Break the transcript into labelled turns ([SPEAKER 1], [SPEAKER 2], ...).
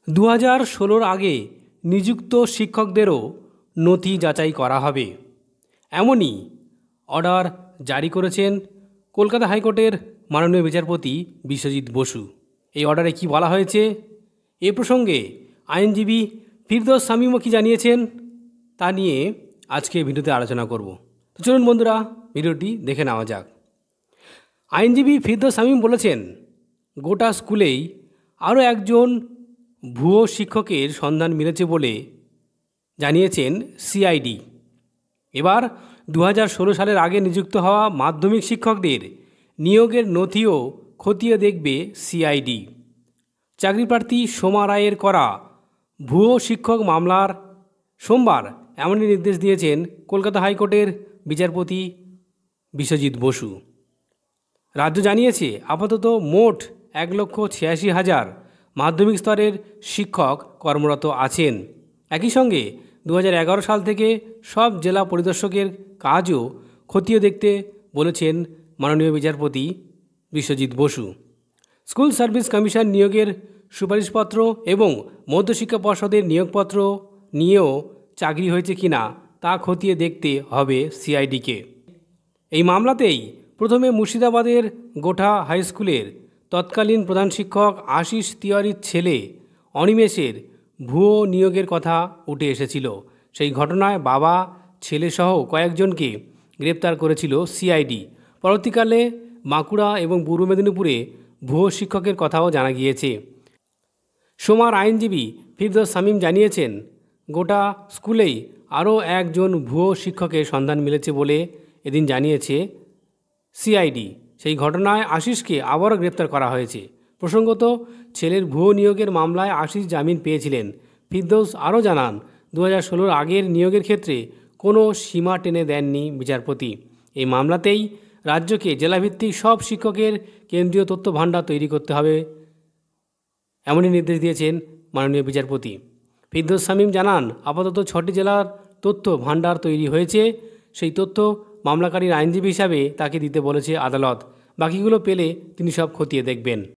[SPEAKER 1] 2016 আগে নিযুক্ত শিক্ষকদেরও নথি যাচাই করা হবে, এমনই অর্ডার জারি করেছেন কলকাতা হাইকোর্টের মাননীয় বিচারপতি বিশ্বজিৎ বসু। এই অর্ডারে কি বলা হয়েছে, এ প্রসঙ্গে আইনজীবী ফিরদৌস শামীমও কি জানিয়েছেন, তা নিয়ে আজকে ভিডিওতে আলোচনা করব। তো চলুন বন্ধুরা, ভিডিওটি দেখে নেওয়া যাক। আইনজীবী ফিরদৌস শামীম বলেছেন, গোটা স্কুলেই আরও একজন ভুয়ো শিক্ষকের সন্ধান মিলেছে বলে জানিয়েছেন সিআইডি। এবার 2016 সালের আগে নিযুক্ত হওয়া মাধ্যমিক শিক্ষকদের নিয়োগের নথিও খতিয়ে দেখবে সিআইডি। চাকরিপ্রার্থী সোমা রায়ের করা ভুয়ো শিক্ষক মামলার সোমবার এমনই নির্দেশ দিয়েছেন কলকাতা হাইকোর্টের বিচারপতি বিশ্বজিৎ বসু। রাজ্য জানিয়েছে, আপাতত মোট 1,86,000 মাধ্যমিক স্তরের শিক্ষক কর্মরত আছেন। একই সঙ্গে 2011 সাল থেকে সব জেলা পরিদর্শকের কাজও খতিয়ে দেখতে বলেছেন মাননীয় বিচারপতি Biswajit Basu. School service commission নিয়োগের সুপারিশপত্র এবং মধ্যশিক্ষা পর্ষদের নিয়োগপত্র নিয়েও চাকরি হয়েছে কিনা তা খতিয়ে দেখতে হবে সিআইডিকে। এই মামলাতেই প্রথমে মুর্শিদাবাদের গোঠা হাই স্কুলের তৎকালীন প্রধান শিক্ষক আশিস তিওয়ারির ছেলে অনিমেষের ভুয়ো নিয়োগের কথা উঠে এসেছিল। সেই ঘটনায় বাবা, ছেলেসহ কয়েকজনকে গ্রেপ্তার করেছিল সিআইডি। পরবর্তীকালে বাঁকুড়া এবং পূর্ব মেদিনীপুরে ভুয়ো শিক্ষকের কথাও জানা গিয়েছে। সোমার আইনজীবী ফিরদৌস শামীম জানিয়েছেন, গোটা স্কুলেই আরও একজন ভুয়ো শিক্ষকের সন্ধান মিলেছে বলে এদিন জানিয়েছে সিআইডি। সেই ঘটনায় আশিসকে আবারও গ্রেপ্তার করা হয়েছে। প্রসঙ্গত, ছেলের ভুয়ো নিয়োগের মামলায় আশিস জামিন পেয়েছিলেন। ফিরদৌস আরও জানান, 2016 আগের নিয়োগের ক্ষেত্রে কোনো সীমা টেনে দেননি বিচারপতি। এই মামলাতেই রাজ্যকে জেলাভিত্তিক সব শিক্ষকের কেন্দ্রীয় তথ্য ভাণ্ডার তৈরি করতে হবে, এমনই নির্দেশ দিয়েছেন মাননীয় বিচারপতি। ফিরদৌস শামীম জানান, আপাতত 6টি জেলার তথ্য ভাণ্ডার তৈরি হয়েছে। সেই তথ্য মামলাকারীর আইনজীবী হিসাবে তাকে দিতে বলেছে আদালত। বাকিগুলো পেলে তিনি সব খতিয়ে দেখবেন।